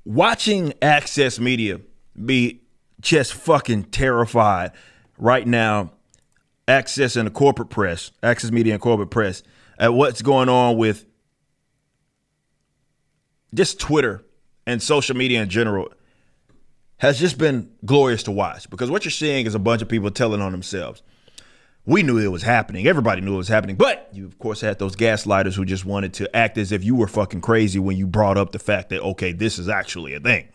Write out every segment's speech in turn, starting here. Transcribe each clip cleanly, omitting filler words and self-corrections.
watching Access Media be just fucking terrified right now, Access and the corporate press, Access Media and corporate press, at what's going on with just Twitter and social media in general has just been glorious to watch, because what you're seeing is a bunch of people telling on themselves. We knew it was happening. Everybody knew it was happening. But you, of course, had those gaslighters who just wanted to act as if you were fucking crazy when you brought up the fact that, okay, this is actually a thing.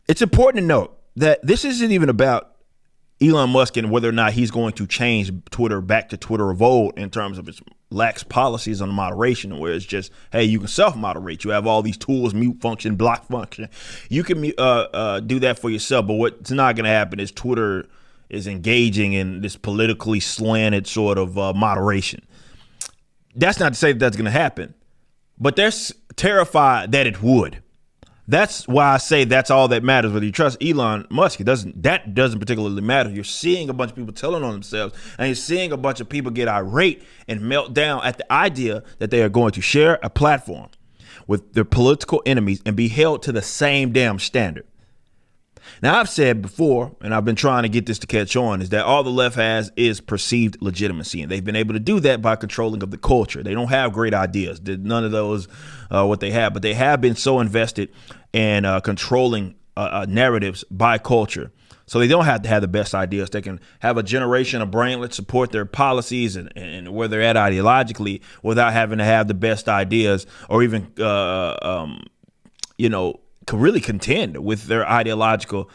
It's important to note that this isn't even about Elon Musk and whether or not he's going to change Twitter back to Twitter of old in terms of its lax policies on moderation, where it's just, hey, you can self-moderate. You have all these tools, mute function, block function. You can do that for yourself. But what's not going to happen is Twitter is engaging in this politically slanted sort of moderation. That's not to say that that's going to happen, but they're terrified that it would. That's why I say that's all that matters. Whether you trust Elon Musk, that doesn't particularly matter. You're seeing a bunch of people telling on themselves, and you're seeing a bunch of people get irate and melt down at the idea that they are going to share a platform with their political enemies and be held to the same damn standard. Now, I've said before, and I've been trying to get this to catch on, is that all the left has is perceived legitimacy. And they've been able to do that by controlling of the culture. They don't have great ideas. None of those what they have. But they have been so invested in controlling narratives by culture. So they don't have to have the best ideas. They can have a generation of brainlets support their policies and where they're at ideologically without having to have the best ideas or even, can really contend with their ideological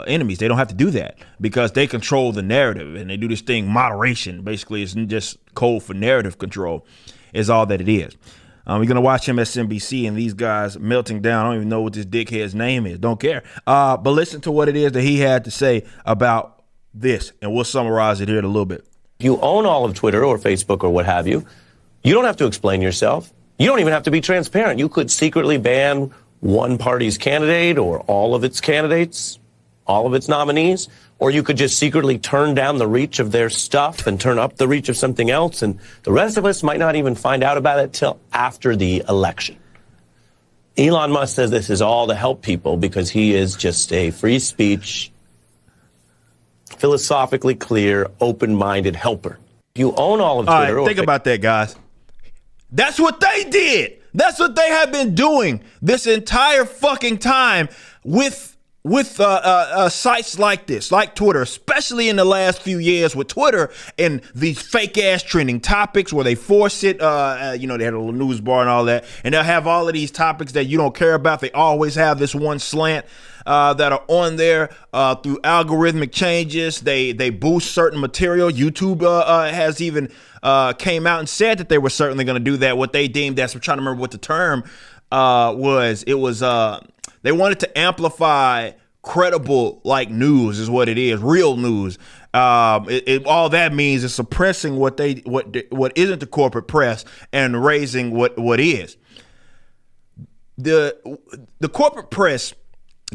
enemies. They don't have to do that because they control the narrative, and they do this thing, moderation. Basically, it's just code for narrative control is all that it is. We're going to watch MSNBC and these guys melting down. I don't even know what this dickhead's name is. Don't care. But listen to what it is that he had to say about this, and we'll summarize it here in a little bit. You own all of Twitter or Facebook or what have you. You don't have to explain yourself. You don't even have to be transparent. You could secretly ban one party's candidate or all of its candidates, all of its nominees, or you could just secretly turn down the reach of their stuff and turn up the reach of something else, and the rest of us might not even find out about it till after the election. Elon Musk says this is all to help people because he is just a free speech, philosophically clear, open-minded helper. You own all of Twitter. All right, think about that, guys. That's what they did. That's what they have been doing this entire fucking time with sites like this, like Twitter, especially in the last few years with Twitter and these fake ass trending topics where they force it. They had a little news bar and all that, and they'll have all of these topics that you don't care about. They always have this one slant that are on there through algorithmic changes. They boost certain material. YouTube has even came out and said that they were certainly going to do that. What they deemed as, I'm trying to remember what the term was. It was they wanted to amplify credible like news is what it is, real news. All that means is suppressing what isn't the corporate press and raising what is. The corporate press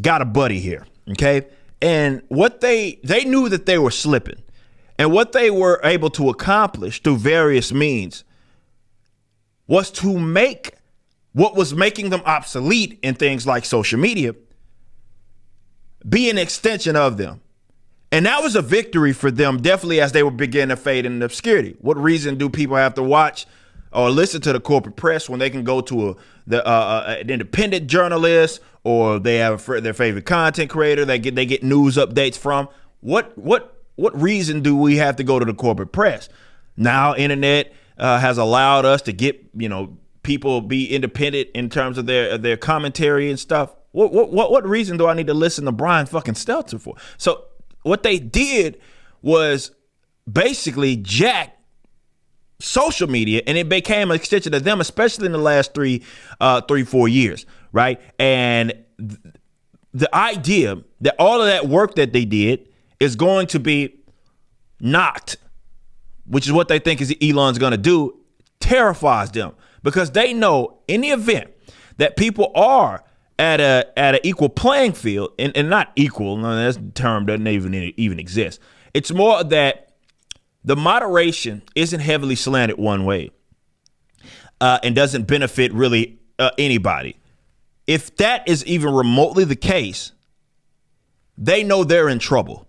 got a buddy here, okay? And what they knew that they were slipping. And what they were able to accomplish through various means was to make what was making them obsolete in things like social media be an extension of them. And that was a victory for them, definitely, as they were beginning to fade into obscurity. What reason do people have to watch or listen to the corporate press when they can go to an independent journalist, or they have their favorite content creator they get news updates from? What reason do we have to go to the corporate press? Now, internet has allowed us to get, people be independent in terms of their commentary and stuff. What reason do I need to listen to Brian fucking Stelter for? So what they did was basically jack social media, and it became an extension of them, especially in the last 4 years, right? And the idea that all of that work that they did is going to be knocked, which is what they think is Elon's going to do, terrifies them, because they know in the event that people are at an equal playing field, and not equal, no, that term doesn't even exist. It's more that the moderation isn't heavily slanted one way and doesn't benefit really anybody. If that is even remotely the case, they know they're in trouble.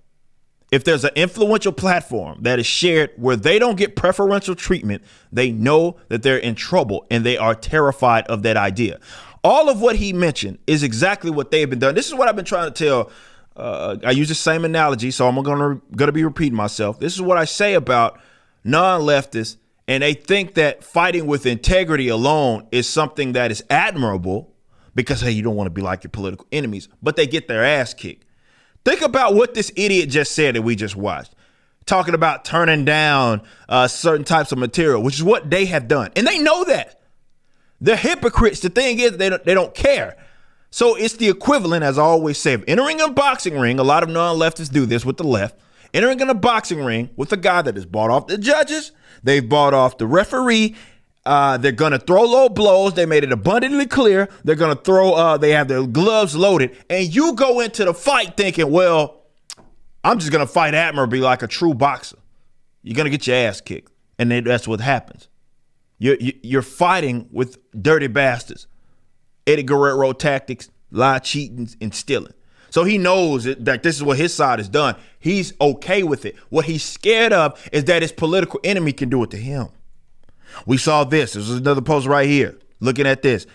If there's an influential platform that is shared where they don't get preferential treatment, they know that they're in trouble and they are terrified of that idea. All of what he mentioned is exactly what they've been done. This is what I've been trying to tell. I use the same analogy, so I'm going to be repeating myself. This is what I say about non-leftists, and they think that fighting with integrity alone is something that is admirable because, hey, you don't want to be like your political enemies, but they get their ass kicked. Think about what this idiot just said that we just watched, talking about turning down certain types of material, which is what they have done. And they know that. They're hypocrites. The thing is, they don't care. So it's the equivalent, as I always say, of entering a boxing ring. A lot of non-leftists do this with the left. Entering in a boxing ring with a guy that has bought off the judges. They've bought off the referee. They're going to throw low blows. They made it abundantly clear. They're going to throw, they have their gloves loaded. And you go into the fight thinking, well, I'm just going to fight admirably like a true boxer. You're going to get your ass kicked. And then that's what happens. You're fighting with dirty bastards. Eddie Guerrero tactics, lie, cheating, and stealing. So he knows that this is what his side has done. He's okay with it. What he's scared of is that his political enemy can do it to him. We saw this. There's another post right here. Looking at this.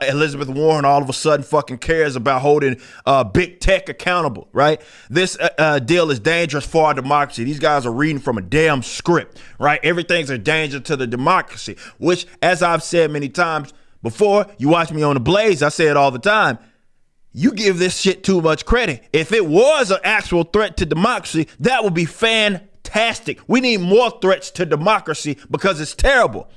Elizabeth Warren all of a sudden fucking cares about holding big tech accountable, right? This deal is dangerous for our democracy. These guys are reading from a damn script, right? Everything's a danger to the democracy, which, as I've said many times before, you watch me on The Blaze, I say it all the time. You give this shit too much credit. If it was an actual threat to democracy, that would be fantastic. We need more threats to democracy because it's terrible.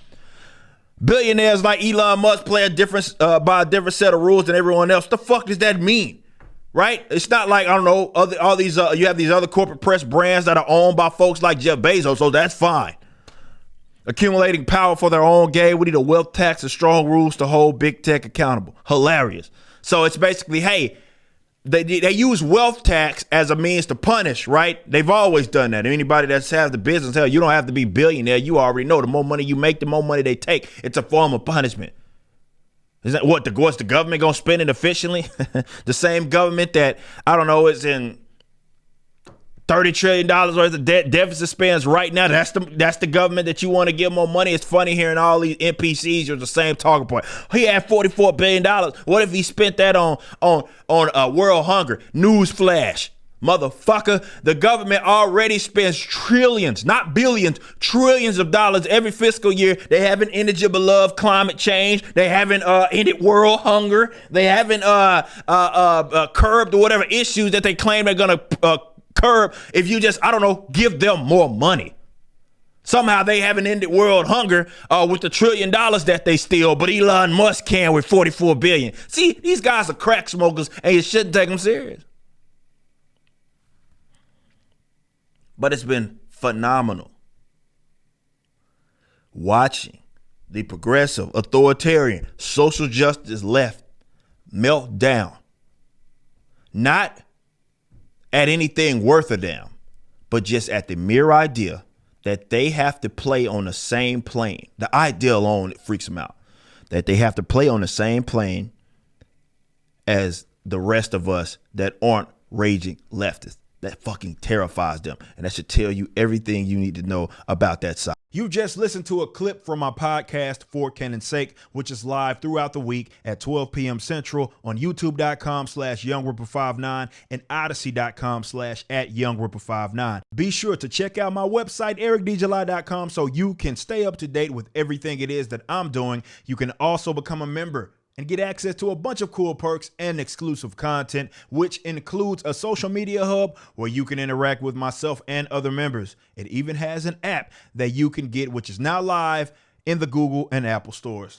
Billionaires like Elon Musk play by a different set of rules than everyone else. The fuck does that mean? Right? It's not like, I don't know, all these you have these other corporate press brands that are owned by folks like Jeff Bezos, so that's fine. Accumulating power for their own gain. We need a wealth tax and strong rules to hold big tech accountable. Hilarious. So it's basically, hey, they use wealth tax as a means to punish, right? They've always done that. Anybody that has the business, hell, you don't have to be billionaire. You already know the more money you make, the more money they take. It's a form of punishment. Is that what's the government going to spend it efficiently? The same government that, I don't know, is in $30 trillion worth of deficit spends right now. That's the government that you want to give more money. It's funny hearing all these NPCs use the same talking point. He had $44 billion. What if he spent that on world hunger? Newsflash. Motherfucker, the government already spends trillions, not billions, trillions of dollars every fiscal year. They haven't ended your beloved climate change. They haven't ended world hunger. They haven't curbed whatever issues that they claim they're going to curb if you just, I don't know, give them more money. Somehow they haven't ended world hunger with the $1 trillion that they steal, but Elon Musk can with $44 billion. See, these guys are crack smokers and you shouldn't take them serious. But it's been phenomenal watching the progressive, authoritarian, social justice left melt down. Not at anything worth a damn, but just at the mere idea that they have to play on the same plane. The idea alone, it freaks them out. That they have to play on the same plane as the rest of us that aren't raging leftists. That fucking terrifies them. And that should tell you everything you need to know about that side. You just listened to a clip from my podcast, For Cannon's Sake, which is live throughout the week at 12 p.m. Central on youtube.com/YoungRipper59 and odyssey.com/@YoungRipper59. Be sure to check out my website, ericdjuly.com, so you can stay up to date with everything it is that I'm doing. You can also become a member and get access to a bunch of cool perks and exclusive content, which includes a social media hub where you can interact with myself and other members. It even has an app that you can get, which is now live in the Google and Apple stores.